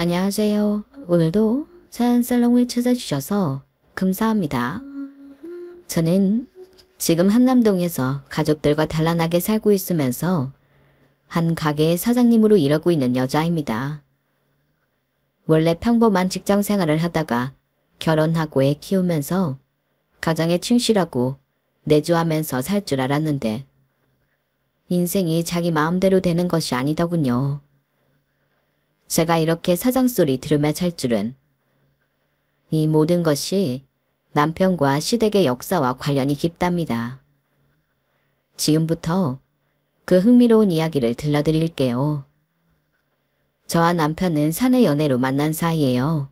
안녕하세요. 오늘도 사연살롱을 찾아주셔서 감사합니다. 저는 지금 한남동에서 가족들과 단란하게 살고 있으면서 한 가게의 사장님으로 일하고 있는 여자입니다. 원래 평범한 직장 생활을 하다가 결혼하고 애 키우면서 가정에 충실하고 내조하면서 살 줄 알았는데 인생이 자기 마음대로 되는 것이 아니더군요. 제가 이렇게 사장 소리 들으며 살 줄은. 이 모든 것이 남편과 시댁의 역사와 관련이 깊답니다. 지금부터 그 흥미로운 이야기를 들려드릴게요. 저와 남편은 사내 연애로 만난 사이예요.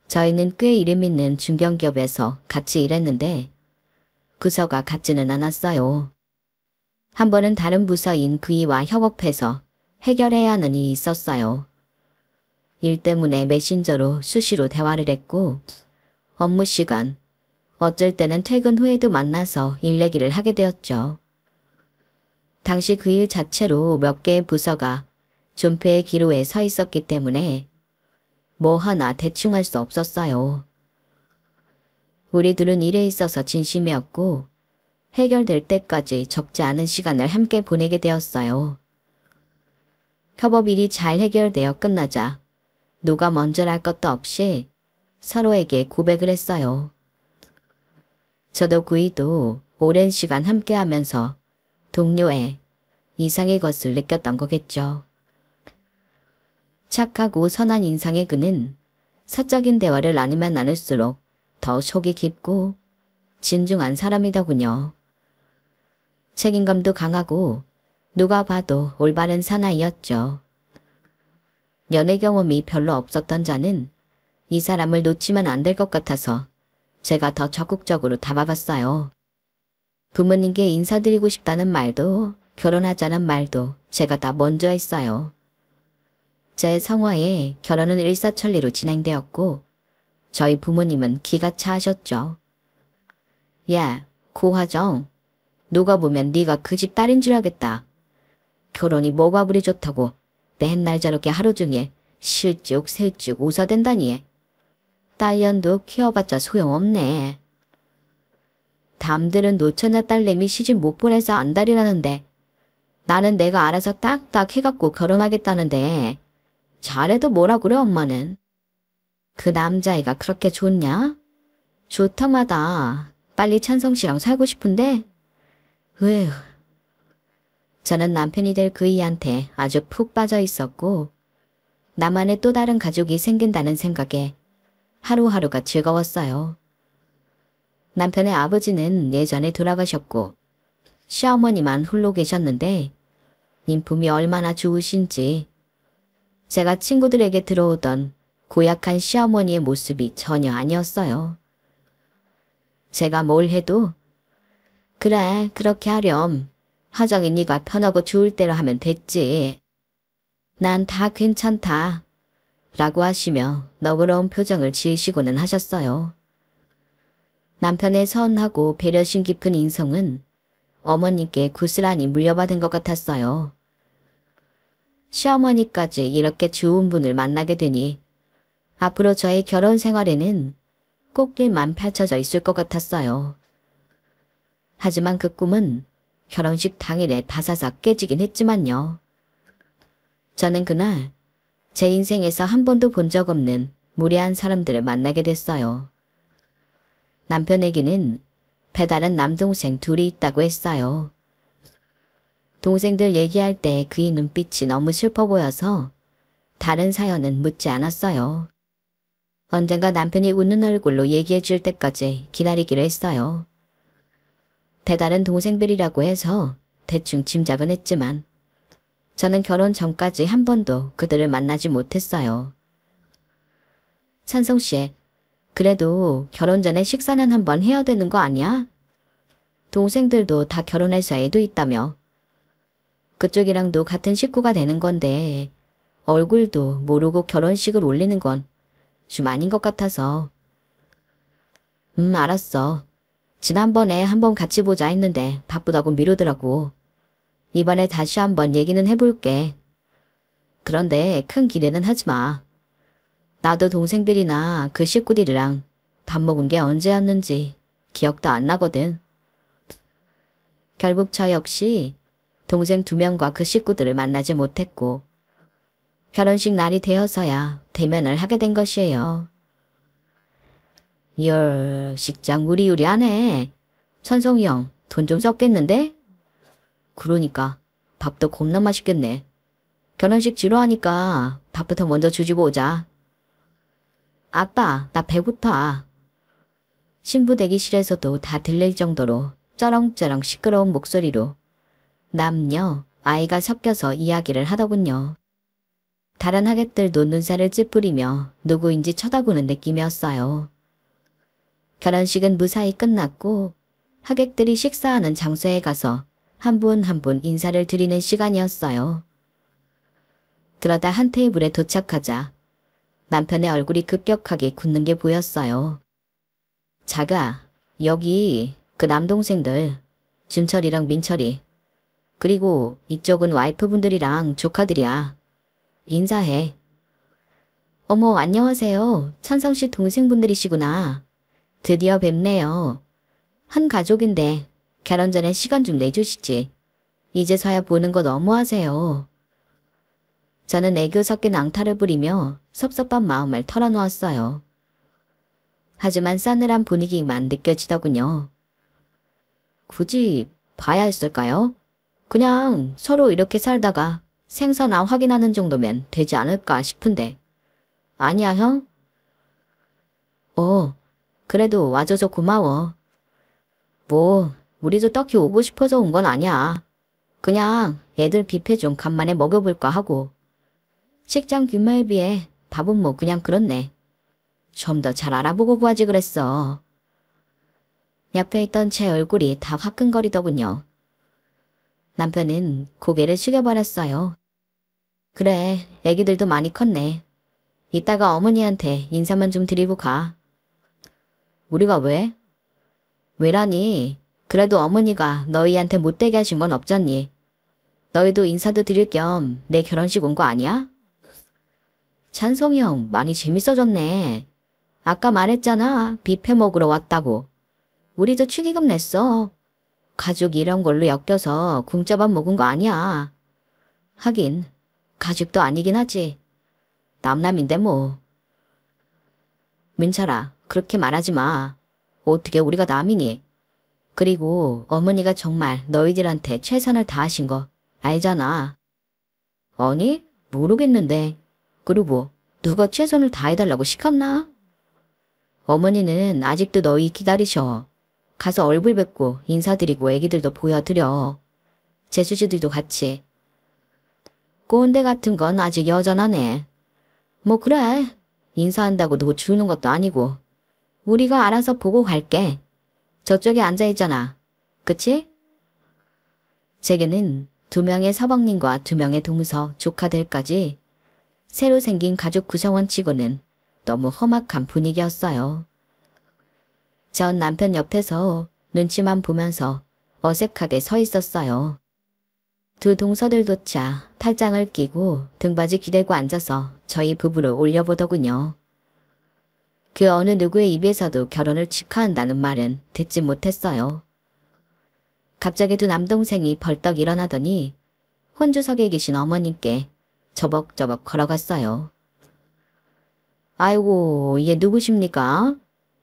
저희는 꽤 이름 있는 중견기업에서 같이 일했는데 부서가 같지는 않았어요. 한 번은 다른 부서인 그이와 협업해서 해결해야 하는 일이 있었어요. 일 때문에 메신저로 수시로 대화를 했고 업무 시간, 어쩔 때는 퇴근 후에도 만나서 일 얘기를 하게 되었죠. 당시 그 일 자체로 몇 개의 부서가 존폐의 기로에 서 있었기 때문에 뭐 하나 대충 할 수 없었어요. 우리 둘은 일에 있어서 진심이었고 해결될 때까지 적지 않은 시간을 함께 보내게 되었어요. 협업일이 잘 해결되어 끝나자 누가 먼저랄 것도 없이 서로에게 고백을 했어요. 저도 그이도 오랜 시간 함께하면서 동료의 이상의 것을 느꼈던 거겠죠. 착하고 선한 인상의 그는 사적인 대화를 나누면 나눌수록 더 속이 깊고 진중한 사람이더군요. 책임감도 강하고 누가 봐도 올바른 사나이였죠. 연애 경험이 별로 없었던 자는 이 사람을 놓치면 안 될 것 같아서 제가 더 적극적으로 다가갔어요. 부모님께 인사드리고 싶다는 말도 결혼하자는 말도 제가 다 먼저 했어요. 제 성화에 결혼은 일사천리로 진행되었고 저희 부모님은 기가 차하셨죠. 야, 고화정. 누가 보면 네가 그 집 딸인 줄 알겠다. 결혼이 뭐가 그리 좋다고 맨날 저렇게 하루 종일 실쭉 sel쭉 웃어댄다니. 딸년도 키워봤자 소용없네. 남들은 노처녀 딸내미 시집 못 보내서 안달이라는데 나는 내가 알아서 딱딱 해갖고 결혼하겠다는데 잘해도 뭐라 그래 엄마는. 그 남자애가 그렇게 좋냐? 좋다마다 빨리 찬성씨랑 살고 싶은데 으휴. 저는 남편이 될 그이한테 아주 푹 빠져 있었고 나만의 또 다른 가족이 생긴다는 생각에 하루하루가 즐거웠어요. 남편의 아버지는 예전에 돌아가셨고 시어머니만 홀로 계셨는데 인품이 얼마나 좋으신지 제가 친구들에게 들어오던 고약한 시어머니의 모습이 전혀 아니었어요. 제가 뭘 해도 그래 그렇게 하렴. 하정이 네가 편하고 좋을 대로 하면 됐지. 난 다 괜찮다. 라고 하시며 너그러운 표정을 지으시고는 하셨어요. 남편의 선하고 배려심 깊은 인성은 어머니께 고스란히 물려받은 것 같았어요. 시어머니까지 이렇게 좋은 분을 만나게 되니 앞으로 저의 결혼 생활에는 꽃길만 펼쳐져 있을 것 같았어요. 하지만 그 꿈은 결혼식 당일에 다사삭 깨지긴 했지만요. 저는 그날 제 인생에서 한 번도 본 적 없는 무례한 사람들을 만나게 됐어요. 남편에게는 배다른 남동생 둘이 있다고 했어요. 동생들 얘기할 때 그의 눈빛이 너무 슬퍼 보여서 다른 사연은 묻지 않았어요. 언젠가 남편이 웃는 얼굴로 얘기해 줄 때까지 기다리기로 했어요. 배다른 동생들이라고 해서 대충 짐작은 했지만 저는 결혼 전까지 한 번도 그들을 만나지 못했어요. 찬성씨, 그래도 결혼 전에 식사는 한번 해야 되는 거 아니야? 동생들도 다 결혼해서 애도 있다며. 그쪽이랑도 같은 식구가 되는 건데 얼굴도 모르고 결혼식을 올리는 건 좀 아닌 것 같아서. 알았어. 지난번에 한번 같이 보자 했는데 바쁘다고 미루더라고. 이번에 다시 한번 얘기는 해볼게. 그런데 큰 기대는 하지 마. 나도 동생들이나 그 식구들이랑 밥 먹은 게 언제였는지 기억도 안 나거든. 결국 저 역시 동생 2명과 그 식구들을 만나지 못했고 결혼식 날이 되어서야 대면을 하게 된 것이에요. 열, 식장 우리우리하네. 천성이 형, 돈 좀 썼겠는데? 그러니까 밥도 겁나 맛있겠네. 결혼식 지루하니까 밥부터 먼저 주지고 오자. 아빠, 나 배고파. 신부 대기실에서도 다 들릴 정도로 쩌렁쩌렁 시끄러운 목소리로 남녀, 아이가 섞여서 이야기를 하더군요. 다른 하객들도 눈살을 찌푸리며 누구인지 쳐다보는 느낌이었어요. 결혼식은 무사히 끝났고 하객들이 식사하는 장소에 가서 한 분 한 분 인사를 드리는 시간이었어요. 그러다 한 테이블에 도착하자 남편의 얼굴이 급격하게 굳는 게 보였어요. 자가, 여기 그 남동생들 준철이랑 민철이 그리고 이쪽은 와이프분들이랑 조카들이야. 인사해. 어머, 안녕하세요. 천성씨 동생분들이시구나. 드디어 뵙네요. 한 가족인데 결혼 전에 시간 좀 내주시지. 이제서야 보는 거 너무하세요. 저는 애교 섞인 앙탈을 부리며 섭섭한 마음을 털어놓았어요. 하지만 싸늘한 분위기만 느껴지더군요. 굳이 봐야 했을까요? 그냥 서로 이렇게 살다가 생사나 확인하는 정도면 되지 않을까 싶은데. 아니야, 형? 그래도 와줘서 고마워. 뭐, 우리도 딱히 오고 싶어서 온 건 아니야. 그냥 애들 뷔페 좀 간만에 먹여볼까 하고. 식장 규모에 비해 밥은 뭐 그냥 그렇네. 좀 더 잘 알아보고 구하지 그랬어. 옆에 있던 제 얼굴이 다 화끈거리더군요. 남편은 고개를 숙여버렸어요. 그래, 애기들도 많이 컸네. 이따가 어머니한테 인사만 좀 드리고 가. 우리가 왜? 왜라니? 그래도 어머니가 너희한테 못되게 하신 건 없잖니. 너희도 인사도 드릴 겸 내 결혼식 온 거 아니야? 찬성이 형 많이 재밌어졌네. 아까 말했잖아. 뷔페 먹으러 왔다고. 우리도 축의금 냈어. 가족 이런 걸로 엮여서 공짜밥 먹은 거 아니야. 하긴 가족도 아니긴 하지. 남남인데 뭐. 민철아, 그렇게 말하지 마. 어떻게 우리가 남이니? 그리고 어머니가 정말 너희들한테 최선을 다하신 거 알잖아. 아니? 모르겠는데. 그리고 누가 최선을 다해달라고 시켰나? 어머니는 아직도 너희 기다리셔. 가서 얼굴 뵙고 인사드리고 애기들도 보여드려. 재수지들도 같이. 꼰대 같은 건 아직 여전하네. 뭐 그래. 인사한다고 누구 주는 것도 아니고. 우리가 알아서 보고 갈게. 저쪽에 앉아있잖아. 그치? 제게는 2명의 서방님과 2명의 동서, 조카들까지 새로 생긴 가족 구성원 치고는 너무 험악한 분위기였어요. 전 남편 옆에서 눈치만 보면서 어색하게 서 있었어요. 2 동서들조차 팔짱을 끼고 등받이 기대고 앉아서 저희 부부를 올려보더군요. 그 어느 누구의 입에서도 결혼을 축하한다는 말은 듣지 못했어요. 갑자기 2 남동생이 벌떡 일어나더니 혼주석에 계신 어머님께 저벅저벅 걸어갔어요. 아이고, 얘 누구십니까?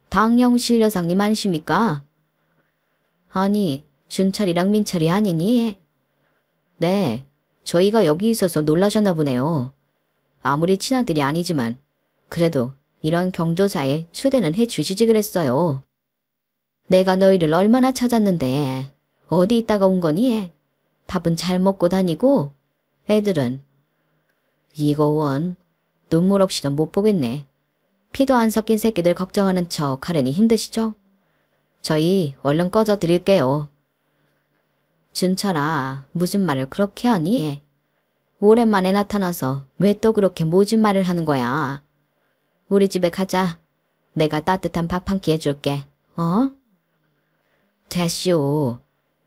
당영실 여사님 아니십니까? 아니, 준철이랑 민철이 아니니? 네, 저희가 여기 있어서 놀라셨나 보네요. 아무리 친아들이 아니지만 그래도 이런 경조사에 초대는 해주시지 그랬어요. 내가 너희를 얼마나 찾았는데 어디 있다가 온 거니? 밥은 잘 먹고 다니고 애들은 이거 원 눈물 없이는 못 보겠네. 피도 안 섞인 새끼들 걱정하는 척 하려니 힘드시죠? 저희 얼른 꺼져 드릴게요. 준철아, 무슨 말을 그렇게 하니? 오랜만에 나타나서 왜 또 그렇게 모진 말을 하는 거야? 우리 집에 가자. 내가 따뜻한 밥 한 끼 해줄게. 어? 됐쇼.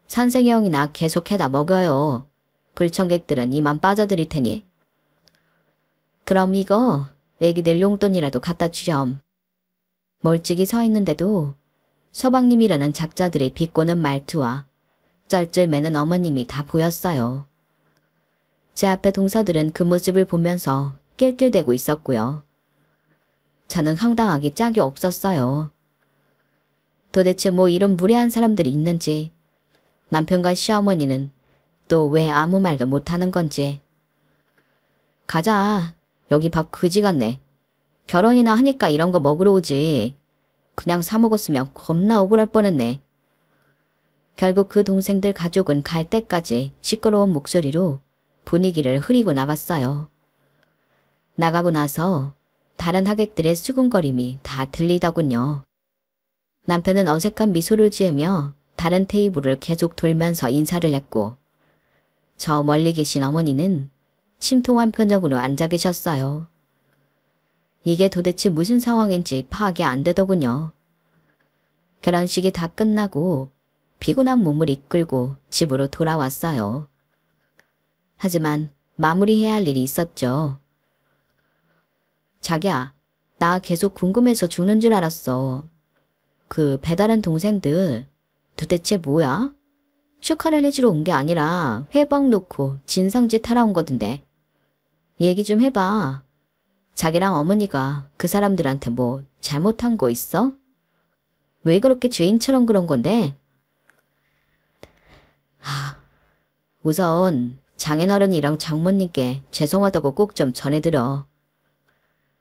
산생이 형이나 계속해다 먹어요. 불청객들은 이만 빠져드릴 테니. 그럼 이거 애기들 용돈이라도 갖다 주렴. 멀찍이 서 있는데도 서방님이라는 작자들의 비꼬는 말투와 쩔쩔매는 어머님이 다 보였어요. 제 앞에 동서들은 그 모습을 보면서 낄낄대고 있었고요. 저는 황당하기 짝이 없었어요. 도대체 뭐 이런 무례한 사람들이 있는지, 남편과 시어머니는 또 왜 아무 말도 못하는 건지. 가자. 여기 밥 그지 같네. 결혼이나 하니까 이런 거 먹으러 오지. 그냥 사 먹었으면 겁나 억울할 뻔했네. 결국 그 동생들 가족은 갈 때까지 시끄러운 목소리로 분위기를 흐리고 나갔어요. 나가고 나서 다른 하객들의 수군거림이 다 들리더군요. 남편은 어색한 미소를 지으며 다른 테이블을 계속 돌면서 인사를 했고, 저 멀리 계신 어머니는 심통한 표정으로 앉아 계셨어요. 이게 도대체 무슨 상황인지 파악이 안 되더군요. 결혼식이 다 끝나고 피곤한 몸을 이끌고 집으로 돌아왔어요. 하지만 마무리해야 할 일이 있었죠. 자기야, 나 계속 궁금해서 죽는 줄 알았어. 그 배다른 동생들 도대체 뭐야? 축하를 해주러 온 게 아니라 회방 놓고 진상짓 하러 온 거던데. 얘기 좀 해봐. 자기랑 어머니가 그 사람들한테 뭐 잘못한 거 있어? 왜 그렇게 죄인처럼 그런 건데? 우선 장인어른이랑 장모님께 죄송하다고 꼭 좀 전해들어.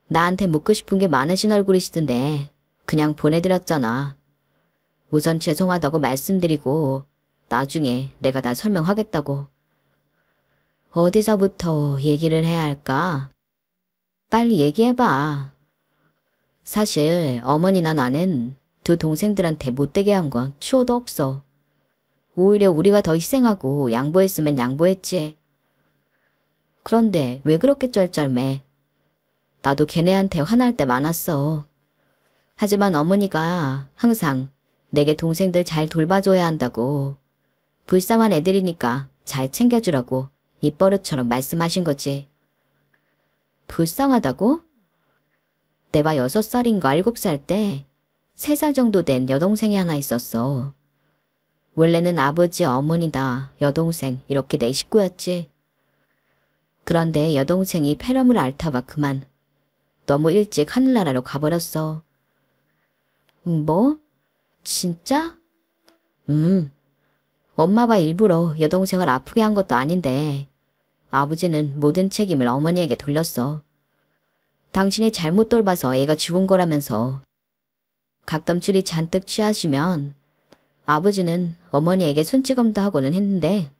나한테 묻고 싶은 게 많으신 얼굴이시던데 그냥 보내드렸잖아. 우선 죄송하다고 말씀드리고 나중에 내가 다 설명하겠다고. 어디서부터 얘기를 해야 할까? 빨리 얘기해봐. 사실 어머니나 나는 두 동생들한테 못되게 한 건 추호도 없어. 오히려 우리가 더 희생하고 양보했으면 양보했지. 그런데 왜 그렇게 쩔쩔매? 나도 걔네한테 화날 때 많았어. 하지만 어머니가 항상 내게 동생들 잘 돌봐줘야 한다고, 불쌍한 애들이니까 잘 챙겨주라고 입버릇처럼 말씀하신 거지. 불쌍하다고? 내가 6살인가 7살 때 3살 정도 된 여동생이 하나 있었어. 원래는 아버지, 어머니다, 여동생 이렇게 내 식구였지. 그런데 여동생이 폐렴을 앓다가 그만 너무 일찍 하늘나라로 가버렸어. 뭐? 진짜? 엄마가 일부러 여동생을 아프게 한 것도 아닌데 아버지는 모든 책임을 어머니에게 돌렸어. 당신이 잘못 돌봐서 애가 죽은 거라면서. 각담줄이 잔뜩 취하시면 아버지는 어머니에게 손찌검도 하고는 했는데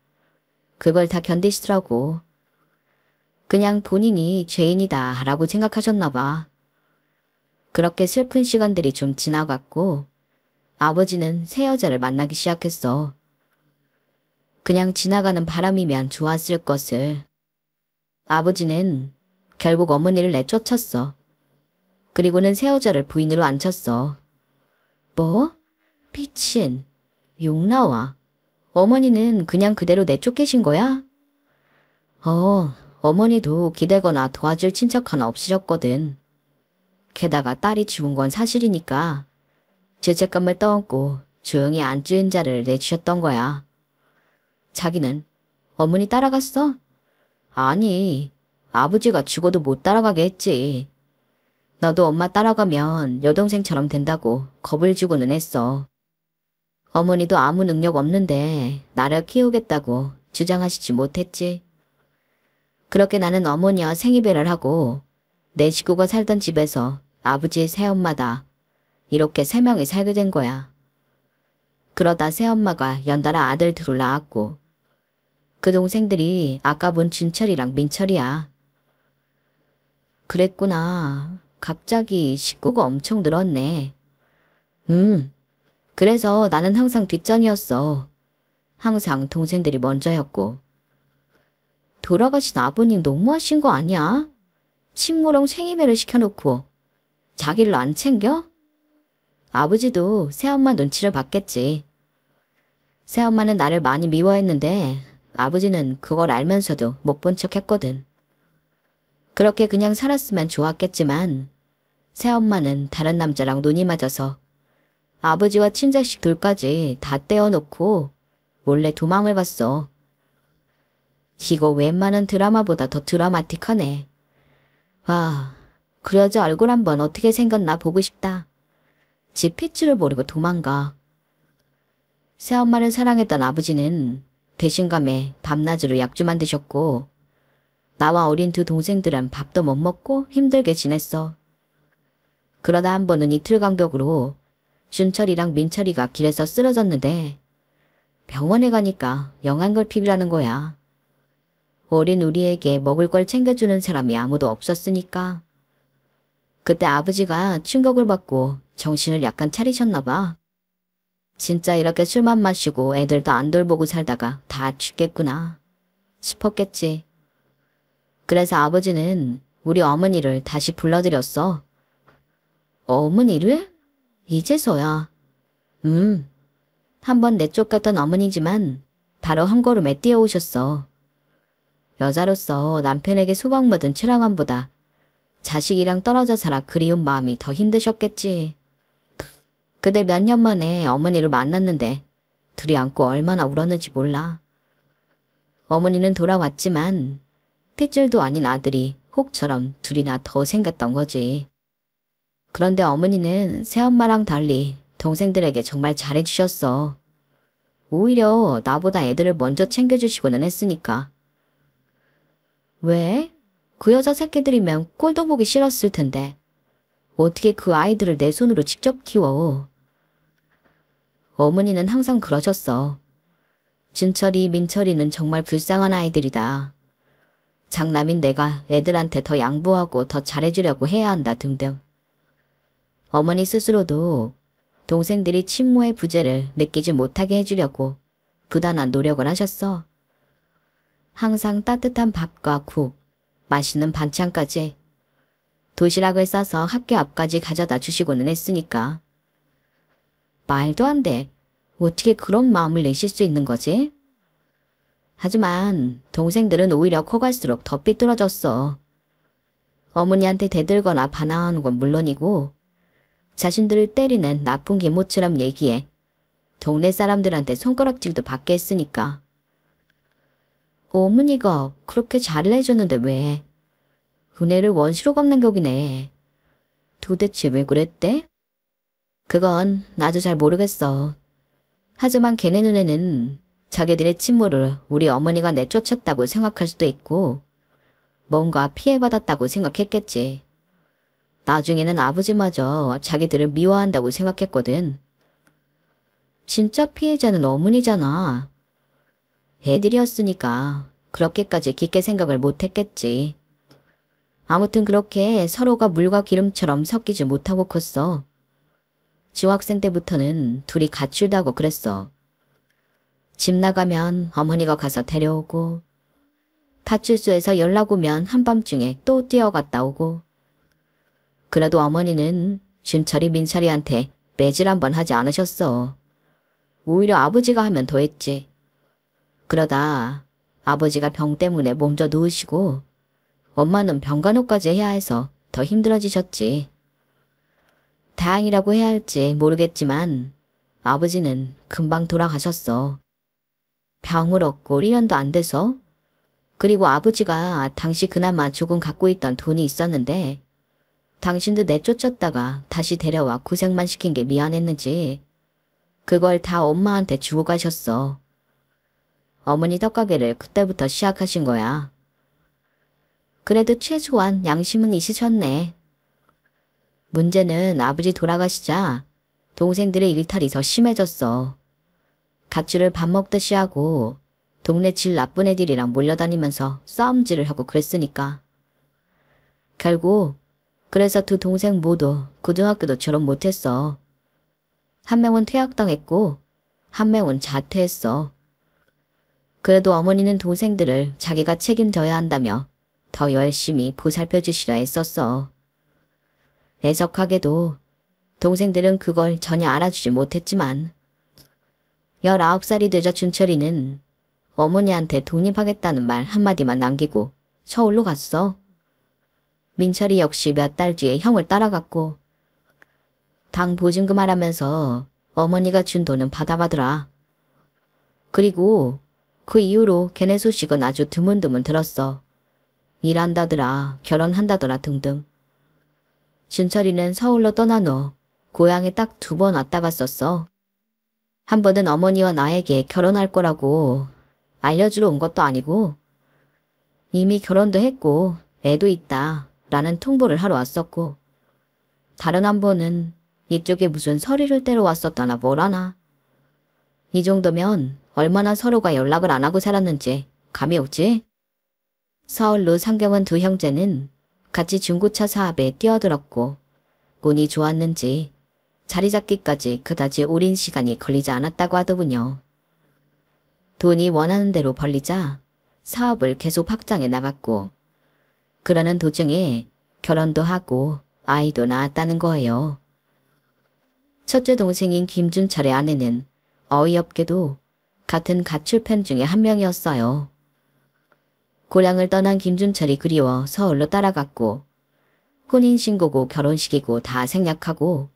그걸 다 견디시더라고. 그냥 본인이 죄인이다 라고 생각하셨나 봐. 그렇게 슬픈 시간들이 좀 지나갔고 아버지는 새 여자를 만나기 시작했어. 그냥 지나가는 바람이면 좋았을 것을. 아버지는 결국 어머니를 내쫓았어. 그리고는 새 여자를 부인으로 앉혔어. 뭐? 미친. 욕 나와. 어머니는 그냥 그대로 내쫓기신 거야? 어머니도 기대거나 도와줄 친척 하나 없으셨거든. 게다가 딸이 죽은 건 사실이니까 죄책감을 떠안고 조용히 안주인 자를 내주셨던 거야. 자기는 어머니 따라갔어? 아니, 아버지가 죽어도 못 따라가게 했지. 너도 엄마 따라가면 여동생처럼 된다고 겁을 주고는 했어. 어머니도 아무 능력 없는데 나를 키우겠다고 주장하시지 못했지. 그렇게 나는 어머니와 생이별을 하고 내 식구가 살던 집에서 아버지의 새엄마다 이렇게 3명이 살게 된 거야. 그러다 새엄마가 연달아 아들 둘을 낳았고 그 동생들이 아까 본 준철이랑 민철이야. 그랬구나. 갑자기 식구가 엄청 늘었네. 그래서 나는 항상 뒷전이었어. 항상 동생들이 먼저였고. 돌아가신 아버님 너무하신 거 아니야? 식모랑 생이별을 시켜놓고 자기를 안 챙겨? 아버지도 새엄마 눈치를 봤겠지. 새엄마는 나를 많이 미워했는데 아버지는 그걸 알면서도 못 본 척 했거든. 그렇게 그냥 살았으면 좋았겠지만 새엄마는 다른 남자랑 눈이 맞아서 아버지와 친자식 둘까지 다 떼어놓고 몰래 도망을 갔어. 이거 웬만한 드라마보다 더 드라마틱하네. 와, 그 여자 얼굴 한번 어떻게 생겼나 보고 싶다. 지 핏줄을 모르고 도망가. 새엄마를 사랑했던 아버지는 배신감에 밤낮으로 약주만 드셨고 나와 어린 두 동생들은 밥도 못 먹고 힘들게 지냈어. 그러다 한 번은 이틀 간격으로 준철이랑 민철이가 길에서 쓰러졌는데 병원에 가니까 영양글피라는 거야. 어린 우리에게 먹을 걸 챙겨주는 사람이 아무도 없었으니까. 그때 아버지가 충격을 받고 정신을 약간 차리셨나 봐. 진짜 이렇게 술만 마시고 애들도 안 돌보고 살다가 다 죽겠구나 싶었겠지. 그래서 아버지는 우리 어머니를 다시 불러들였어. 어머니를? 이제서야. 한번 내쫓겼던 어머니지만 바로 한 걸음에 뛰어오셨어. 여자로서 남편에게 수박 묻은 출항함보다 자식이랑 떨어져 살아 그리운 마음이 더 힘드셨겠지. 그대 몇 년 만에 어머니를 만났는데 둘이 안고 얼마나 울었는지 몰라. 어머니는 돌아왔지만 핏줄도 아닌 아들이 혹처럼 둘이나 더 생겼던 거지. 그런데 어머니는 새엄마랑 달리 동생들에게 정말 잘해주셨어. 오히려 나보다 애들을 먼저 챙겨주시고는 했으니까. 왜? 그 여자 새끼들이면 꼴도 보기 싫었을 텐데. 어떻게 그 아이들을 내 손으로 직접 키워. 어머니는 항상 그러셨어. 준철이, 민철이는 정말 불쌍한 아이들이다. 장남인 내가 애들한테 더 양보하고 더 잘해주려고 해야 한다 등등. 어머니 스스로도 동생들이 친모의 부재를 느끼지 못하게 해주려고 부단한 노력을 하셨어. 항상 따뜻한 밥과 국, 맛있는 반찬까지 도시락을 싸서 학교 앞까지 가져다 주시고는 했으니까. 말도 안 돼. 어떻게 그런 마음을 내실 수 있는 거지? 하지만 동생들은 오히려 커갈수록 더 삐뚤어졌어. 어머니한테 대들거나 반항하는 건 물론이고 자신들을 때리는 나쁜 계모처럼 얘기해 동네 사람들한테 손가락질도 받게 했으니까. 어머니가 그렇게 잘을 해줬는데 왜? 은혜를 원시로 갚는 격이네. 도대체 왜 그랬대? 그건 나도 잘 모르겠어. 하지만 걔네 눈에는 자기들의 친모를 우리 어머니가 내쫓았다고 생각할 수도 있고 뭔가 피해받았다고 생각했겠지. 나중에는 아버지마저 자기들을 미워한다고 생각했거든. 진짜 피해자는 어머니잖아. 애들이었으니까 그렇게까지 깊게 생각을 못했겠지. 아무튼 그렇게 서로가 물과 기름처럼 섞이지 못하고 컸어. 중학생 때부터는 둘이 가출다고 그랬어. 집 나가면 어머니가 가서 데려오고 파출소에서 연락 오면 한밤중에 또 뛰어갔다 오고. 그래도 어머니는 준철이 민철이한테 매질 한번 하지 않으셨어. 오히려 아버지가 하면 더 했지. 그러다 아버지가 병 때문에 몸져 누우시고 엄마는 병간호까지 해야 해서 더 힘들어지셨지. 다행이라고 해야 할지 모르겠지만 아버지는 금방 돌아가셨어. 병을 얻고 1년도 안 돼서. 그리고 아버지가 당시 그나마 조금 갖고 있던 돈이 있었는데 당신도 내쫓았다가 다시 데려와 고생만 시킨 게 미안했는지 그걸 다 엄마한테 주고 가셨어. 어머니 떡가게를 그때부터 시작하신 거야. 그래도 최소한 양심은 있으셨네. 문제는 아버지 돌아가시자 동생들의 일탈이 더 심해졌어. 가출을 밥 먹듯이 하고 동네 질 나쁜 애들이랑 몰려다니면서 싸움질을 하고 그랬으니까. 결국 그래서 두 동생 모두 고등학교도 졸업 못했어. 한 명은 퇴학당했고 한 명은 자퇴했어. 그래도 어머니는 동생들을 자기가 책임져야 한다며 더 열심히 보살펴 주시려 했었어. 애석하게도 동생들은 그걸 전혀 알아주지 못했지만 19살이 되자 준철이는 어머니한테 독립하겠다는 말 한마디만 남기고 서울로 갔어. 민철이 역시 몇 달 뒤에 형을 따라갔고 당 보증금 하라면서 어머니가 준 돈은 받아가더라. 그리고 그 이후로 걔네 소식은 아주 드문드문 들었어. 일한다더라, 결혼한다더라 등등. 준철이는 서울로 떠난 후 고향에 딱 2번 왔다 갔었어. 한 번은 어머니와 나에게 결혼할 거라고 알려주러 온 것도 아니고 이미 결혼도 했고 애도 있다 라는 통보를 하러 왔었고, 다른 한 번은 이쪽에 무슨 서류를 떼러 왔었다나 뭐라나. 이 정도면 얼마나 서로가 연락을 안 하고 살았는지 감이 오지? 서울로 상경한 2 형제는 같이 중고차 사업에 뛰어들었고 운이 좋았는지 자리 잡기까지 그다지 오랜 시간이 걸리지 않았다고 하더군요. 돈이 원하는 대로 벌리자 사업을 계속 확장해 나갔고, 그러는 도중에 결혼도 하고 아이도 낳았다는 거예요. 첫째 동생인 김준철의 아내는 어이없게도 같은 가출팬 중에 한 명이었어요. 고향을 떠난 김준철이 그리워 서울로 따라갔고 혼인신고고 결혼식이고 다 생략하고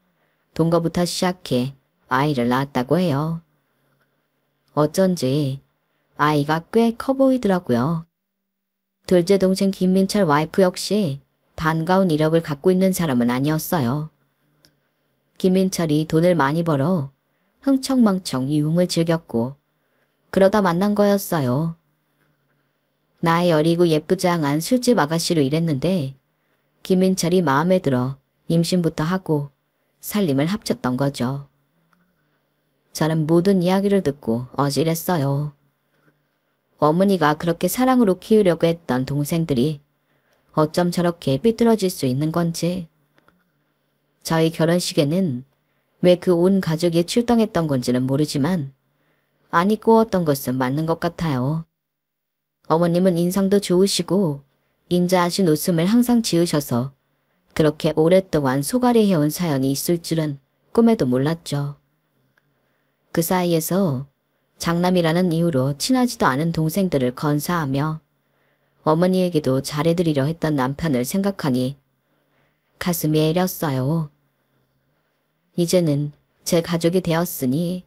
동거부터 시작해 아이를 낳았다고 해요. 어쩐지 아이가 꽤 커 보이더라고요. 둘째 동생 김민철 와이프 역시 반가운 이력을 갖고 있는 사람은 아니었어요. 김민철이 돈을 많이 벌어 흥청망청 유흥을 즐겼고 그러다 만난 거였어요. 나이 어리고 예쁘장한 술집 아가씨로 일했는데 김민철이 마음에 들어 임신부터 하고 살림을 합쳤던 거죠. 저는 모든 이야기를 듣고 어질했어요. 어머니가 그렇게 사랑으로 키우려고 했던 동생들이 어쩜 저렇게 삐뚤어질 수 있는 건지. 저희 결혼식에는 왜 그 온 가족이 출동했던 건지는 모르지만 안이 꼬웠던 것은 맞는 것 같아요. 어머님은 인상도 좋으시고 인자하신 웃음을 항상 지으셔서 그렇게 오랫동안 소갈이 해온 사연이 있을 줄은 꿈에도 몰랐죠. 그 사이에서 장남이라는 이유로 친하지도 않은 동생들을 건사하며 어머니에게도 잘해드리려 했던 남편을 생각하니 가슴이 애렸어요. 이제는 제 가족이 되었으니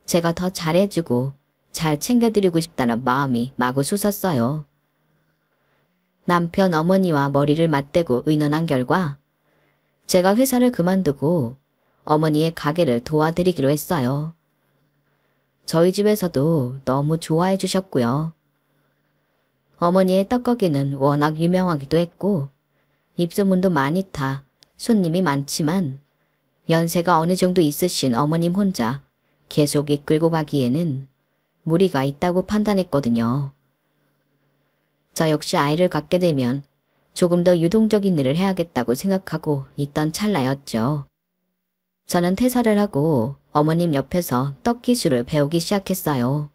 제가 더 잘해주고 잘 챙겨드리고 싶다는 마음이 마구 솟았어요. 남편 어머니와 머리를 맞대고 의논한 결과 제가 회사를 그만두고 어머니의 가게를 도와드리기로 했어요. 저희 집에서도 너무 좋아해 주셨고요. 어머니의 떡거기는 워낙 유명하기도 했고 입소문도 많이 타 손님이 많지만 연세가 어느 정도 있으신 어머님 혼자 계속 이끌고 가기에는 무리가 있다고 판단했거든요. 저 역시 아이를 갖게 되면 조금 더 유동적인 일을 해야겠다고 생각하고 있던 찰나였죠. 저는 퇴사를 하고 어머님 옆에서 떡 기술을 배우기 시작했어요.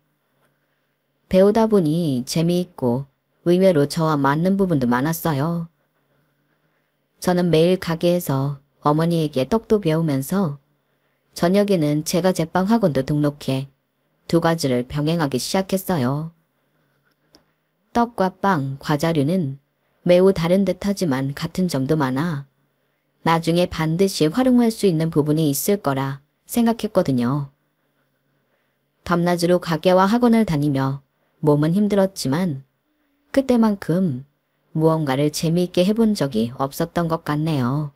배우다 보니 재미있고 의외로 저와 맞는 부분도 많았어요. 저는 매일 가게에서 어머니에게 떡도 배우면서 저녁에는 제가 제빵 학원도 등록해 2 가지를 병행하기 시작했어요. 떡과 빵, 과자류는 매우 다른 듯하지만 같은 점도 많아 나중에 반드시 활용할 수 있는 부분이 있을 거라 생각했거든요. 밤낮으로 가게와 학원을 다니며 몸은 힘들었지만 그때만큼 무언가를 재미있게 해본 적이 없었던 것 같네요.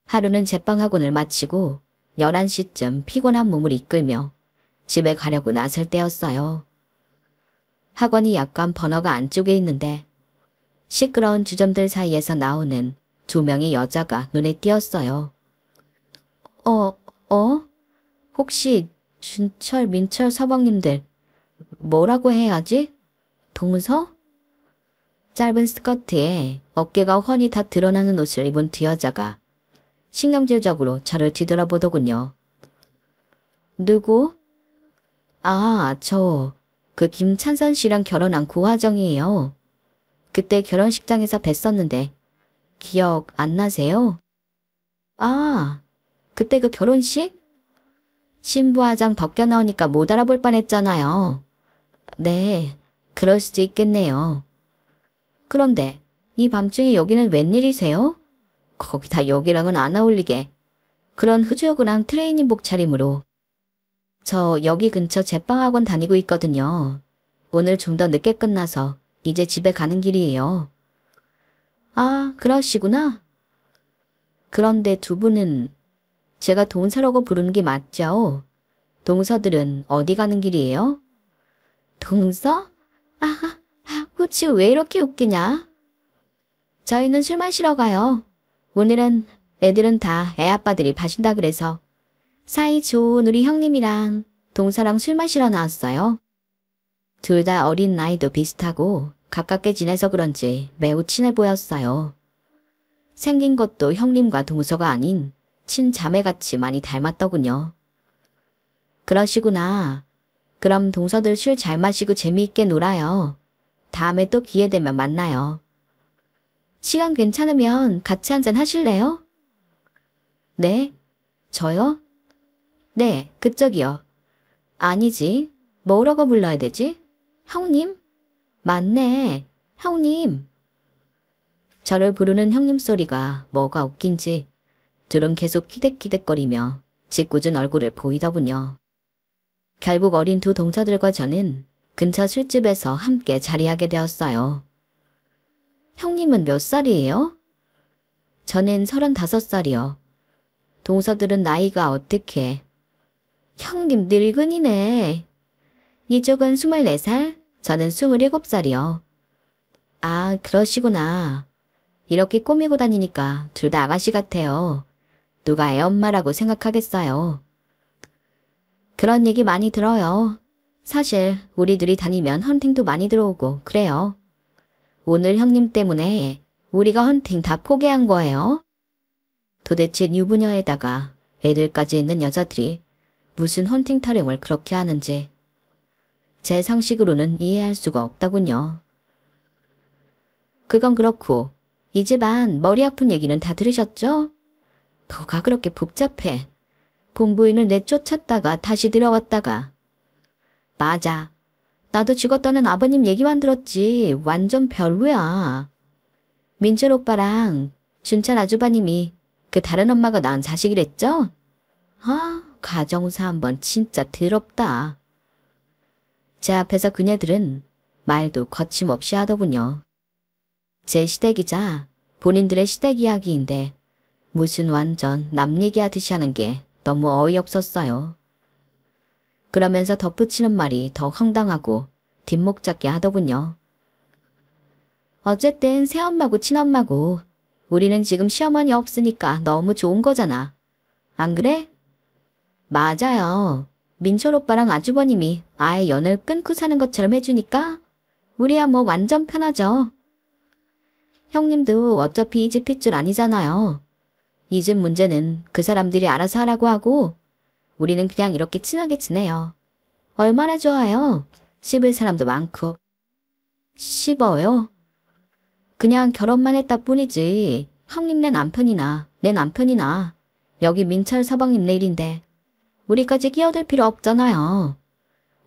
하루는 제빵 학원을 마치고 11시쯤 피곤한 몸을 이끌며 집에 가려고 나설 때였어요. 학원이 약간 번화가 안쪽에 있는데 시끄러운 주점들 사이에서 나오는 2 명의 여자가 눈에 띄었어요. 혹시 준철, 민철 서방님들 뭐라고 해야지? 동서? 짧은 스커트에 어깨가 훤히 다 드러나는 옷을 입은 2 여자가 신경질적으로 저를 뒤돌아보더군요. 누구? 아, 저 그 김찬선 씨랑 결혼한 고화정이에요. 그때 결혼식장에서 뵀었는데 기억 안 나세요? 아, 그때 그 결혼식? 신부화장 벗겨 나오니까 못 알아볼 뻔했잖아요. 네, 그럴 수도 있겠네요. 그런데 이 밤중에 여기는 웬일이세요? 거기다 여기랑은 안 어울리게. 그런 후주오그랑 트레이닝복 차림으로. 저 여기 근처 제빵학원 다니고 있거든요. 오늘 좀 더 늦게 끝나서 이제 집에 가는 길이에요. 아, 그러시구나. 그런데 두 분은 제가 동서라고 부르는 게 맞죠? 동서들은 어디 가는 길이에요? 동서? 아, 그치 왜 이렇게 웃기냐? 저희는 술 마시러 가요. 오늘은 애들은 다 애아빠들이 봐준다 그래서 사이 좋은 우리 형님이랑 동서랑 술 마시러 나왔어요. 둘 다 어린 나이도 비슷하고 가깝게 지내서 그런지 매우 친해 보였어요. 생긴 것도 형님과 동서가 아닌 친자매같이 많이 닮았더군요. 그러시구나. 그럼 동서들 술 잘 마시고 재미있게 놀아요. 다음에 또 기회 되면 만나요. 시간 괜찮으면 같이 한잔 하실래요? 네? 저요? 네, 그쪽이요. 아니지. 뭐라고 불러야 되지? 형님? 맞네. 형님. 저를 부르는 형님 소리가 뭐가 웃긴지 둘은 계속 키득키득거리며 짓궂은 얼굴을 보이더군요. 결국 어린 두 동서들과 저는 근처 술집에서 함께 자리하게 되었어요. 형님은 몇 살이에요? 저는 35살이요. 동서들은 나이가 어떻게? 형님 늙은이네. 이쪽은 24살, 저는 27살이요. 아, 그러시구나. 이렇게 꾸미고 다니니까 둘 다 아가씨 같아요. 누가 애엄마라고 생각하겠어요. 그런 얘기 많이 들어요. 사실 우리 둘이 다니면 헌팅도 많이 들어오고 그래요. 오늘 형님 때문에 우리가 헌팅 다 포기한 거예요. 도대체 유부녀에다가 애들까지 있는 여자들이 무슨 헌팅 타령을 그렇게 하는지 제 상식으로는 이해할 수가 없더군요. 그건 그렇고 이 집안 머리 아픈 얘기는 다 들으셨죠? 뭐가 그렇게 복잡해. 본부인을 내쫓았다가 다시 들어왔다가. 맞아. 나도 죽었다는 아버님 얘기만 들었지 완전 별로야. 민철 오빠랑 준찬 아주버님이 그 다른 엄마가 낳은 자식이랬죠? 아, 가정사 한번 진짜 더럽다. 제 앞에서 그녀들은 말도 거침없이 하더군요. 제 시댁이자 본인들의 시댁 이야기인데 무슨 완전 남 얘기하듯이 하는 게 너무 어이없었어요. 그러면서 덧붙이는 말이 더 황당하고 뒷목 잡게 하더군요. 어쨌든 새엄마고 친엄마고 우리는 지금 시어머니 없으니까 너무 좋은 거잖아. 안 그래? 맞아요. 민철 오빠랑 아주버님이 아예 연을 끊고 사는 것처럼 해주니까 우리야 뭐 완전 편하죠. 형님도 어차피 이 집 핏줄 아니잖아요. 이 집 문제는 그 사람들이 알아서 하라고 하고 우리는 그냥 이렇게 친하게 지내요. 얼마나 좋아요. 씹을 사람도 많고. 씹어요? 그냥 결혼만 했다 뿐이지. 형님네 남편이나 내 남편이나 여기 민철 서방님네 일인데 우리까지 끼어들 필요 없잖아요.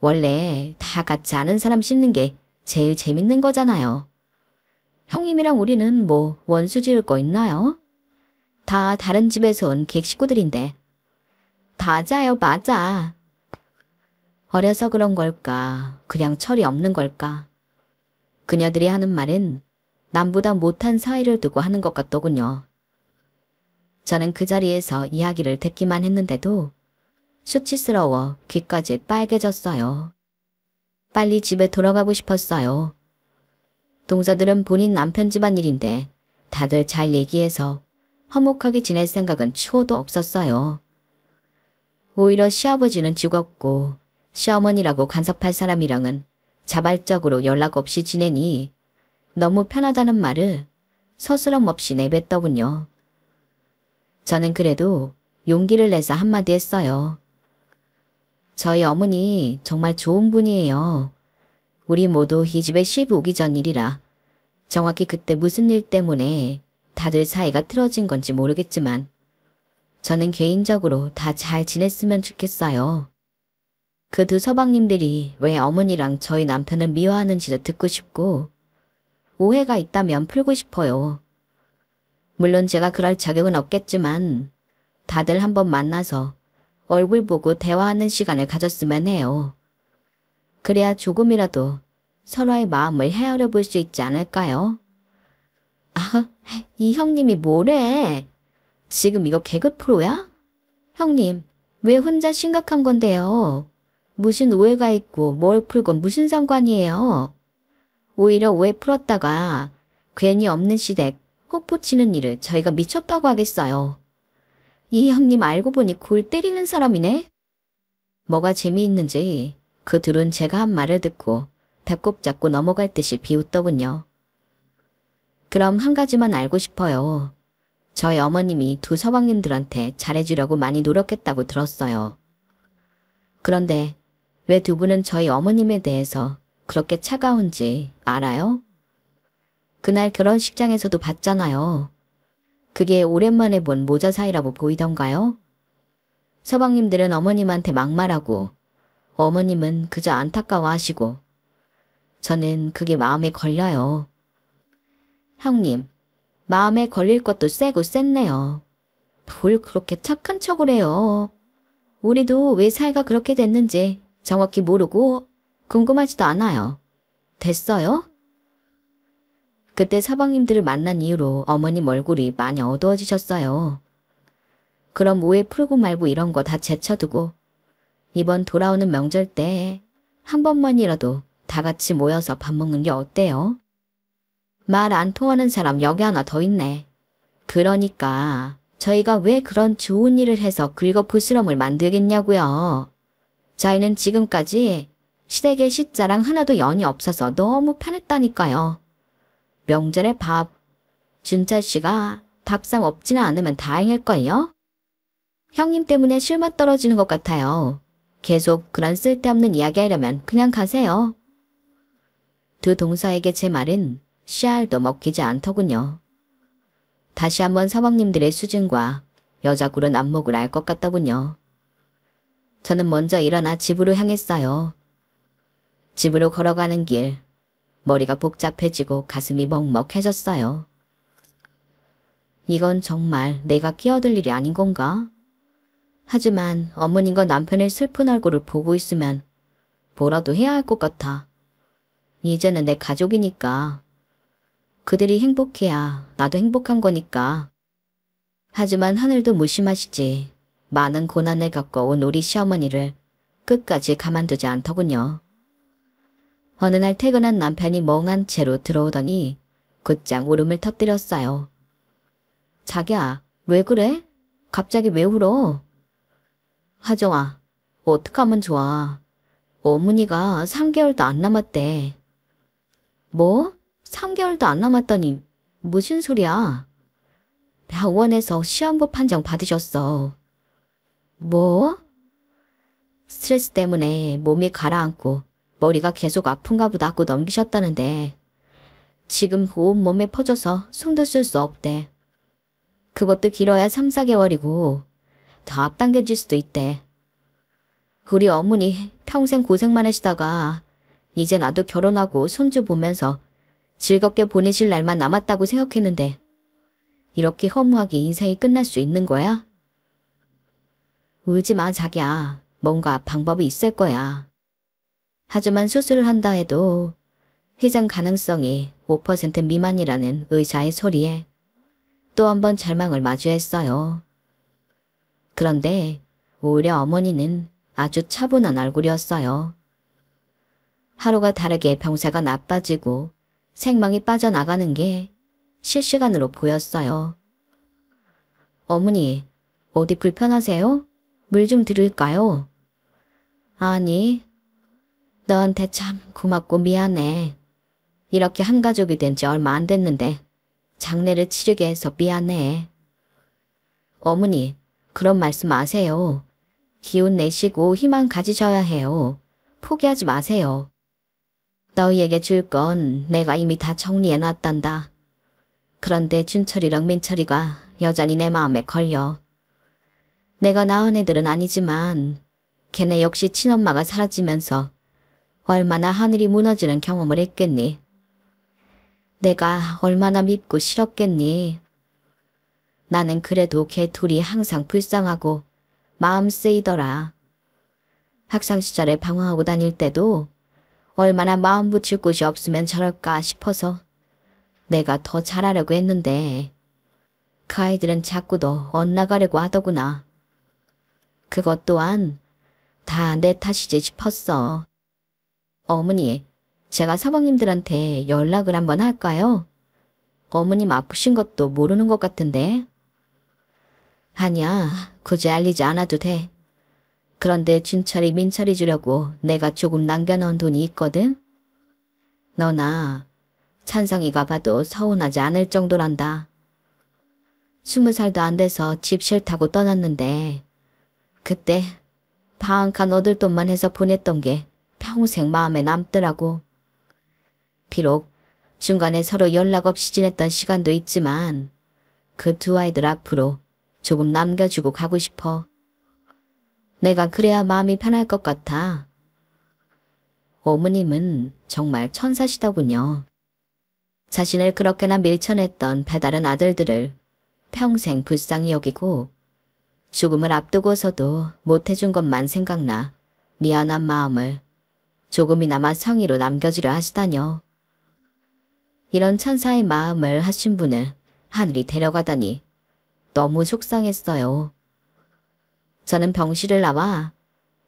원래 다 같이 아는 사람 씹는 게 제일 재밌는 거잖아요. 형님이랑 우리는 뭐 원수 지을 거 있나요? 다 다른 집에서 온 객 식구들인데. 맞아요, 맞아. 어려서 그런 걸까? 그냥 철이 없는 걸까? 그녀들이 하는 말은 남보다 못한 사이를 두고 하는 것 같더군요. 저는 그 자리에서 이야기를 듣기만 했는데도 수치스러워 귀까지 빨개졌어요. 빨리 집에 돌아가고 싶었어요. 동서들은 본인 남편 집안일인데 다들 잘 얘기해서 화목하게 지낼 생각은 추호도 없었어요. 오히려 시아버지는 죽었고 시어머니라고 간섭할 사람이랑은 자발적으로 연락 없이 지내니 너무 편하다는 말을 서스럼 없이 내뱉더군요. 저는 그래도 용기를 내서 한마디 했어요. 저희 어머니 정말 좋은 분이에요. 우리 모두 이 집에 시집 오기 전 일이라 정확히 그때 무슨 일 때문에 다들 사이가 틀어진 건지 모르겠지만 저는 개인적으로 다 잘 지냈으면 좋겠어요. 그 두 서방님들이 왜 어머니랑 저희 남편을 미워하는지도 듣고 싶고 오해가 있다면 풀고 싶어요. 물론 제가 그럴 자격은 없겠지만 다들 한번 만나서 얼굴 보고 대화하는 시간을 가졌으면 해요. 그래야 조금이라도 서로의 마음을 헤아려 볼 수 있지 않을까요? 아, 이 형님이 뭐래? 지금 이거 개그 프로야? 형님, 왜 혼자 심각한 건데요? 무슨 오해가 있고 뭘 풀고 무슨 상관이에요? 오히려 오해 풀었다가 괜히 없는 시댁 혹부치는 일을 저희가 미쳤다고 하겠어요. 이 형님 알고 보니 골 때리는 사람이네? 뭐가 재미있는지 그 둘은 제가 한 말을 듣고 배꼽 잡고 넘어갈 듯이 비웃더군요. 그럼 한 가지만 알고 싶어요. 저희 어머님이 두 서방님들한테 잘해주려고 많이 노력했다고 들었어요. 그런데 왜 두 분은 저희 어머님에 대해서 그렇게 차가운지 알아요? 그날 결혼식장에서도 봤잖아요. 그게 오랜만에 본 모자 사이라고 보이던가요? 서방님들은 어머님한테 막말하고 어머님은 그저 안타까워하시고 저는 그게 마음에 걸려요. 형님, 마음에 걸릴 것도 세고 셌네요. 뭘 그렇게 착한 척을 해요. 우리도 왜 사이가 그렇게 됐는지 정확히 모르고 궁금하지도 않아요. 됐어요? 그때 서방님들을 만난 이후로 어머님 얼굴이 많이 어두워지셨어요. 그럼 오해 풀고 말고 이런 거 다 제쳐두고 이번 돌아오는 명절 때 한 번만이라도 다 같이 모여서 밥 먹는 게 어때요? 말 안 통하는 사람 여기 하나 더 있네. 그러니까 저희가 왜 그런 좋은 일을 해서 긁어부스럼을 만들겠냐고요. 저희는 지금까지 시댁의 식자랑 하나도 연이 없어서 너무 편했다니까요. 명절에 밥, 준철 씨가 밥상 없지는 않으면 다행일걸요? 형님 때문에 실맛 떨어지는 것 같아요. 계속 그런 쓸데없는 이야기 하려면 그냥 가세요. 두 동서에게 제 말은 씨알도 먹히지 않더군요. 다시 한번 서방님들의 수준과 여자굴은 안목을 알 것 같더군요. 저는 먼저 일어나 집으로 향했어요. 집으로 걸어가는 길, 머리가 복잡해지고 가슴이 먹먹해졌어요. 이건 정말 내가 끼어들 일이 아닌 건가? 하지만 어머님과 남편의 슬픈 얼굴을 보고 있으면 뭐라도 해야 할 것 같아. 이제는 내 가족이니까. 그들이 행복해야 나도 행복한 거니까. 하지만 하늘도 무심하시지. 많은 고난을 겪어온 우리 시어머니를 끝까지 가만두지 않더군요. 어느 날 퇴근한 남편이 멍한 채로 들어오더니 곧장 울음을 터뜨렸어요. 자기야, 왜 그래? 갑자기 왜 울어? 하정아, 어떡하면 좋아. 어머니가 3개월도 안 남았대. 뭐? 3개월도 안 남았더니 무슨 소리야? 병원에서 시한부 판정 받으셨어. 뭐? 스트레스 때문에 몸이 가라앉고 머리가 계속 아픈가 보다 하고 넘기셨다는데 지금 온 몸에 퍼져서 숨도 쓸 수 없대. 그것도 길어야 3, 4개월이고 더 앞당겨질 수도 있대. 우리 어머니 평생 고생만 하시다가 이제 나도 결혼하고 손주 보면서 즐겁게 보내실 날만 남았다고 생각했는데 이렇게 허무하게 인생이 끝날 수 있는 거야? 울지 마 자기야. 뭔가 방법이 있을 거야. 하지만 수술을 한다 해도 회장 가능성이 5% 미만이라는 의사의 소리에 또 한 번 절망을 마주했어요. 그런데 오히려 어머니는 아주 차분한 얼굴이었어요. 하루가 다르게 병세가 나빠지고 생망이 빠져나가는 게 실시간으로 보였어요. 어머니, 어디 불편하세요? 물 좀 드릴까요? 아니, 너한테 참 고맙고 미안해. 이렇게 한 가족이 된 지 얼마 안 됐는데 장례를 치르게 해서 미안해. 어머니, 그런 말씀 마세요. 기운 내시고 희망 가지셔야 해요. 포기하지 마세요. 너희에게 줄 건 내가 이미 다 정리해놨단다. 그런데 준철이랑 민철이가 여전히 내 마음에 걸려. 내가 낳은 애들은 아니지만 걔네 역시 친엄마가 사라지면서 얼마나 하늘이 무너지는 경험을 했겠니. 내가 얼마나 밉고 싫었겠니. 나는 그래도 걔 둘이 항상 불쌍하고 마음 쓰이더라. 학창 시절에 방황하고 다닐 때도 얼마나 마음 붙일 곳이 없으면 저럴까 싶어서 내가 더 잘하려고 했는데 그 아이들은 자꾸 더 엇나가려고 하더구나. 그것 또한 다 내 탓이지 싶었어. 어머니, 제가 사방님들한테 연락을 한번 할까요? 어머님 아프신 것도 모르는 것 같은데. 아니야, 굳이 알리지 않아도 돼. 그런데 준철이 민철이 주려고 내가 조금 남겨놓은 돈이 있거든? 너나 찬성이가 봐도 서운하지 않을 정도란다. 20살도 안 돼서 집 싫다고 떠났는데 그때 방 한 칸 얻을 돈만 해서 보냈던 게 평생 마음에 남더라고. 비록 중간에 서로 연락 없이 지냈던 시간도 있지만 그 두 아이들 앞으로 조금 남겨주고 가고 싶어. 내가 그래야 마음이 편할 것 같아. 어머님은 정말 천사시더군요. 자신을 그렇게나 밀쳐냈던 배다른 아들들을 평생 불쌍히 여기고 죽음을 앞두고서도 못해준 것만 생각나 미안한 마음을 조금이나마 성의로 남겨주려 하시다뇨. 이런 천사의 마음을 하신 분을 하늘이 데려가다니 너무 속상했어요. 저는 병실을 나와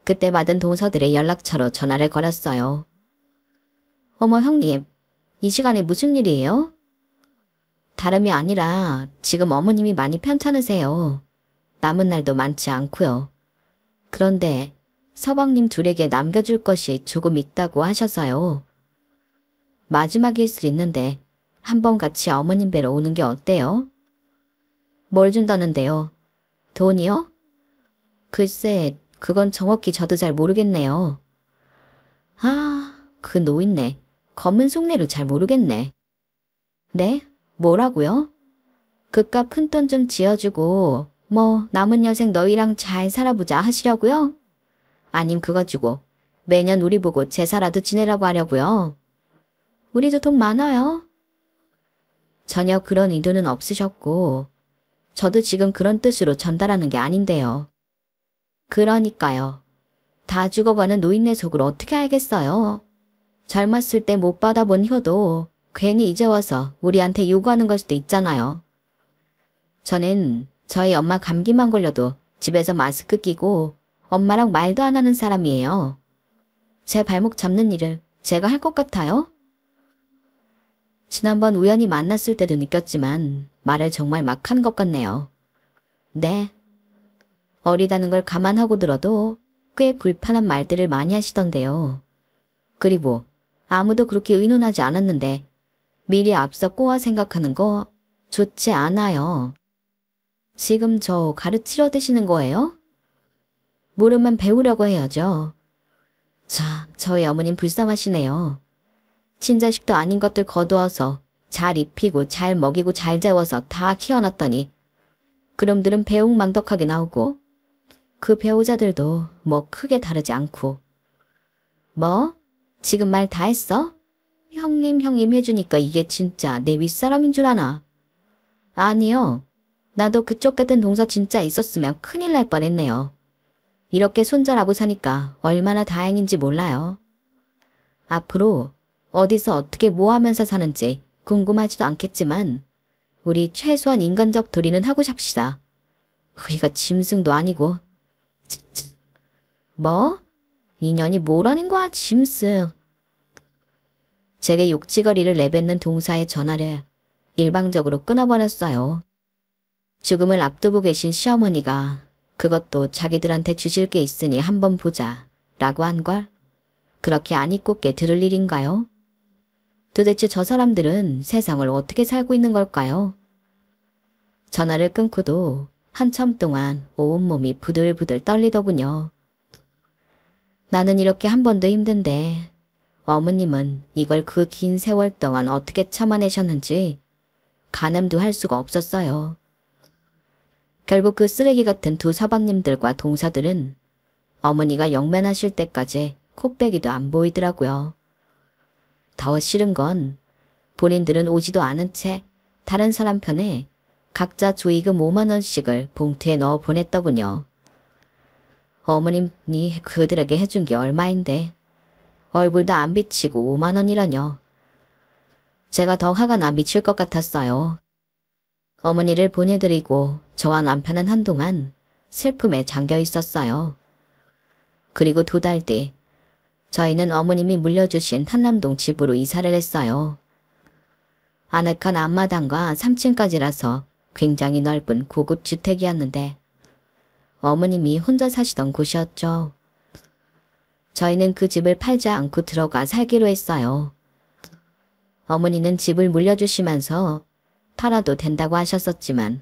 그때 받은 동서들의 연락처로 전화를 걸었어요. 어머 형님, 이 시간에 무슨 일이에요? 다름이 아니라 지금 어머님이 많이 편찮으세요. 남은 날도 많지 않고요. 그런데 서방님 둘에게 남겨줄 것이 조금 있다고 하셔서요. 마지막일 수 있는데 한번 같이 어머님 뵈러 오는 게 어때요? 뭘 준다는데요? 돈이요? 글쎄, 그건 정확히 저도 잘 모르겠네요. 아, 그 노인네. 검은 속내로 잘 모르겠네. 네? 뭐라고요? 그깟 큰돈 좀 지어주고 뭐 남은 여생 너희랑 잘 살아보자 하시려고요? 아님 그거 주고 매년 우리 보고 제사라도 지내라고 하려고요? 우리도 돈 많아요. 전혀 그런 의도는 없으셨고 저도 지금 그런 뜻으로 전달하는 게 아닌데요. 그러니까요. 다 죽어가는 노인네 속을 어떻게 알겠어요. 젊었을 때 못 받아본 효도 괜히 이제 와서 우리한테 요구하는 걸 수도 있잖아요. 저는 저희 엄마 감기만 걸려도 집에서 마스크 끼고 엄마랑 말도 안 하는 사람이에요. 제 발목 잡는 일을 제가 할 것 같아요? 지난번 우연히 만났을 때도 느꼈지만 말을 정말 막 하는 것 같네요. 네. 어리다는 걸 감안하고 들어도 꽤 불편한 말들을 많이 하시던데요. 그리고 아무도 그렇게 의논하지 않았는데 미리 앞서 꼬아 생각하는 거 좋지 않아요. 지금 저 가르치려 드시는 거예요? 모르면 배우려고 해야죠. 자, 저희 어머님 불쌍하시네요. 친자식도 아닌 것들 거두어서 잘 입히고 잘 먹이고 잘 재워서 다 키워놨더니 그놈들은 배웅망덕하게 나오고 그 배우자들도 뭐 크게 다르지 않고. 뭐? 지금 말 다 했어? 형님 해주니까 이게 진짜 내 윗사람인 줄 아나? 아니요. 나도 그쪽 같은 동서 진짜 있었으면 큰일 날 뻔했네요. 이렇게 손절하고 사니까 얼마나 다행인지 몰라요. 앞으로 어디서 어떻게 뭐 하면서 사는지 궁금하지도 않겠지만 우리 최소한 인간적 도리는 하고 삽시다. 우리가 짐승도 아니고. 뭐? 인연이 뭐라는 거야 짐승. 제게 욕지거리를 내뱉는 동사의 전화를 일방적으로 끊어버렸어요. 죽음을 앞두고 계신 시어머니가 그것도 자기들한테 주실 게 있으니 한번 보자 라고 한 걸 그렇게 안 입곱게 들을 일인가요? 도대체 저 사람들은 세상을 어떻게 살고 있는 걸까요? 전화를 끊고도 한참 동안 온몸이 부들부들 떨리더군요. 나는 이렇게 한 번도 힘든데 어머님은 이걸 그 긴 세월 동안 어떻게 참아내셨는지 가늠도 할 수가 없었어요. 결국 그 쓰레기 같은 두 서방님들과 동사들은 어머니가 영면하실 때까지 콧배기도 안 보이더라고요. 더 싫은 건 본인들은 오지도 않은 채 다른 사람 편에 각자 조의금 5만 원씩을 봉투에 넣어 보냈더군요. 어머님이 그들에게 해준 게 얼마인데 얼굴도 안 비치고 5만 원이라뇨. 제가 더 화가 나 미칠 것 같았어요. 어머니를 보내드리고 저와 남편은 한동안 슬픔에 잠겨 있었어요. 그리고 2달 뒤 저희는 어머님이 물려주신 한남동 집으로 이사를 했어요. 아늑한 앞마당과 3층까지라서 굉장히 넓은 고급 주택이었는데 어머님이 혼자 사시던 곳이었죠. 저희는 그 집을 팔지 않고 들어가 살기로 했어요. 어머니는 집을 물려주시면서 팔아도 된다고 하셨었지만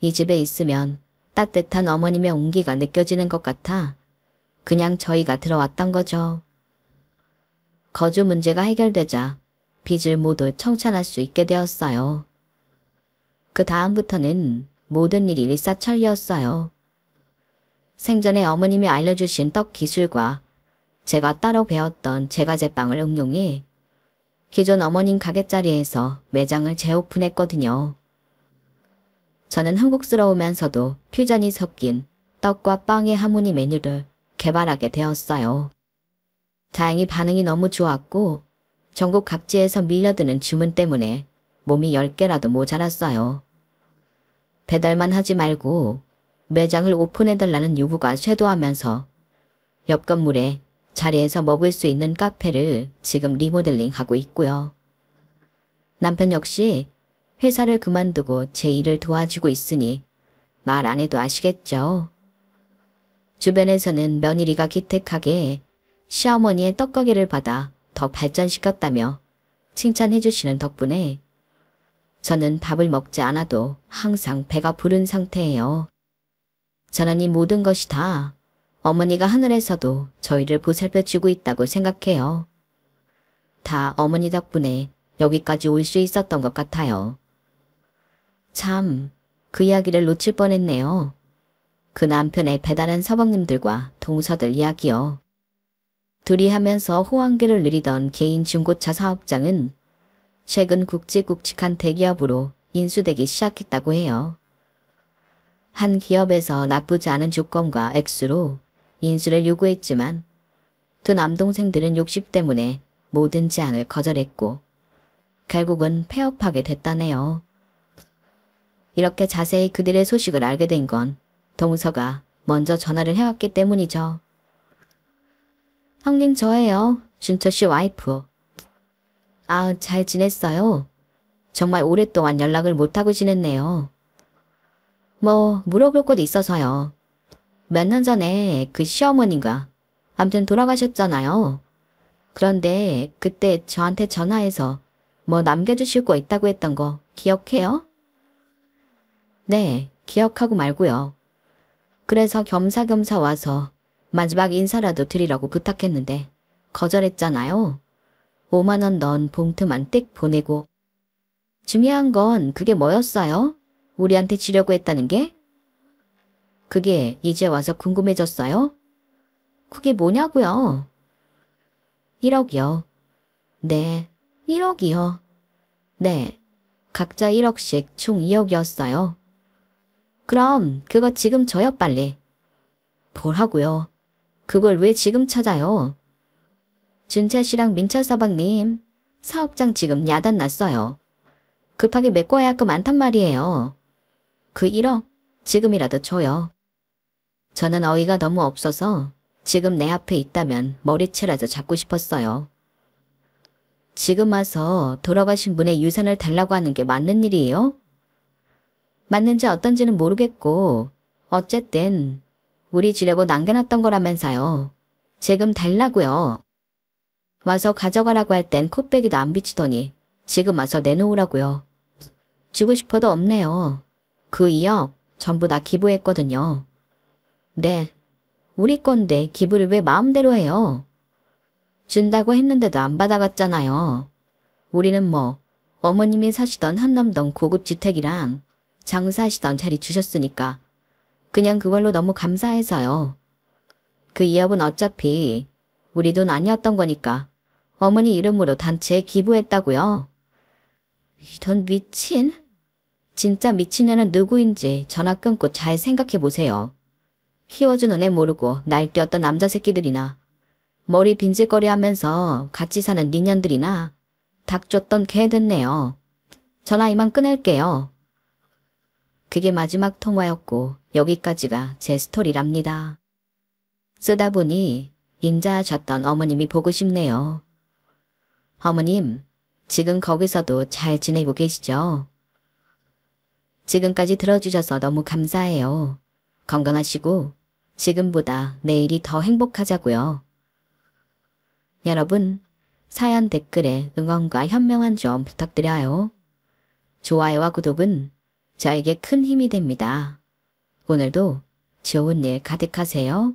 이 집에 있으면 따뜻한 어머님의 온기가 느껴지는 것 같아 그냥 저희가 들어왔던 거죠. 거주 문제가 해결되자 빚을 모두 청산할 수 있게 되었어요. 그 다음부터는 모든 일이 일사천리였어요. 생전에 어머님이 알려주신 떡 기술과 제가 따로 배웠던 제과제빵을 응용해 기존 어머님 가게자리에서 매장을 재오픈했거든요. 저는 한국스러우면서도 퓨전이 섞인 떡과 빵의 하모니 메뉴를 개발하게 되었어요. 다행히 반응이 너무 좋았고 전국 각지에서 밀려드는 주문 때문에 몸이 10개라도 모자랐어요. 배달만 하지 말고 매장을 오픈해달라는 요구가 쇄도하면서 옆 건물에 자리에서 먹을 수 있는 카페를 지금 리모델링하고 있고요. 남편 역시 회사를 그만두고 제 일을 도와주고 있으니 말 안 해도 아시겠죠. 주변에서는 며느리가 기특하게 시어머니의 떡가게를 받아 더 발전시켰다며 칭찬해 주시는 덕분에 저는 밥을 먹지 않아도 항상 배가 부른 상태예요. 저는 이 모든 것이 다 어머니가 하늘에서도 저희를 보살펴주고 있다고 생각해요. 다 어머니 덕분에 여기까지 올 수 있었던 것 같아요. 참, 그 이야기를 놓칠 뻔했네요. 그 남편의 배달한 서방님들과 동서들 이야기요. 둘이 하면서 호황기를 누리던 개인 중고차 사업장은 최근 굵직굵직한 대기업으로 인수되기 시작했다고 해요. 한 기업에서 나쁘지 않은 조건과 액수로 인수를 요구했지만 두 남동생들은 욕심 때문에 모든 제안을 거절했고 결국은 폐업하게 됐다네요. 이렇게 자세히 그들의 소식을 알게 된 건 동서가 먼저 전화를 해왔기 때문이죠. 형님 저예요. 준철씨 와이프. 아, 잘 지냈어요? 정말 오랫동안 연락을 못하고 지냈네요. 뭐 물어볼 것도 있어서요. 몇 년 전에 그 시어머니가 암튼 돌아가셨잖아요. 그런데 그때 저한테 전화해서 뭐 남겨주실 거 있다고 했던 거 기억해요? 네, 기억하고 말고요. 그래서 겸사겸사 와서 마지막 인사라도 드리라고 부탁했는데 거절했잖아요. 5만 원 넣은 봉투만 띡 보내고. 중요한 건 그게 뭐였어요? 우리한테 주려고 했다는 게? 그게 이제 와서 궁금해졌어요? 그게 뭐냐고요? 1억이요. 네, 1억이요. 네, 각자 1억씩 총 2억이었어요. 그럼 그거 지금 줘요 빨리. 뭐라고요? 그걸 왜 지금 찾아요? 준채 씨랑 민철 서방님, 사업장 지금 야단 났어요. 급하게 메꿔야 할 거 많단 말이에요. 그 1억 지금이라도 줘요. 저는 어이가 너무 없어서 지금 내 앞에 있다면 머리채라도 잡고 싶었어요. 지금 와서 돌아가신 분의 유산을 달라고 하는 게 맞는 일이에요? 맞는지 어떤지는 모르겠고 어쨌든 우리 주려고 남겨놨던 거라면서요. 지금 달라고요. 와서 가져가라고 할 땐 콧배기도 안 비치더니 지금 와서 내놓으라고요. 주고 싶어도 없네요. 그 2억 전부 다 기부했거든요. 네, 우리 건데 기부를 왜 마음대로 해요? 준다고 했는데도 안 받아갔잖아요. 우리는 뭐 어머님이 사시던 한남동 고급 주택이랑 장사하시던 자리 주셨으니까 그냥 그걸로 너무 감사해서요. 그 2억은 어차피 우리 돈 아니었던 거니까 어머니 이름으로 단체에 기부했다고요. 이런 미친? 진짜 미친 애는 누구인지 전화 끊고 잘 생각해 보세요. 키워주는 애 모르고 날뛰었던 남자 새끼들이나 머리 빈질거리 하면서 같이 사는 니년들이나 닥쳤던 개 됐네요. 전화 이만 끊을게요. 그게 마지막 통화였고 여기까지가 제 스토리랍니다. 쓰다 보니 인자하셨던 어머님이 보고 싶네요. 어머님, 지금 거기서도 잘 지내고 계시죠? 지금까지 들어주셔서 너무 감사해요. 건강하시고 지금보다 내일이 더 행복하자고요. 여러분, 사연 댓글에 응원과 현명한 좀 부탁드려요. 좋아요와 구독은 저에게 큰 힘이 됩니다. 오늘도 좋은 일 가득하세요.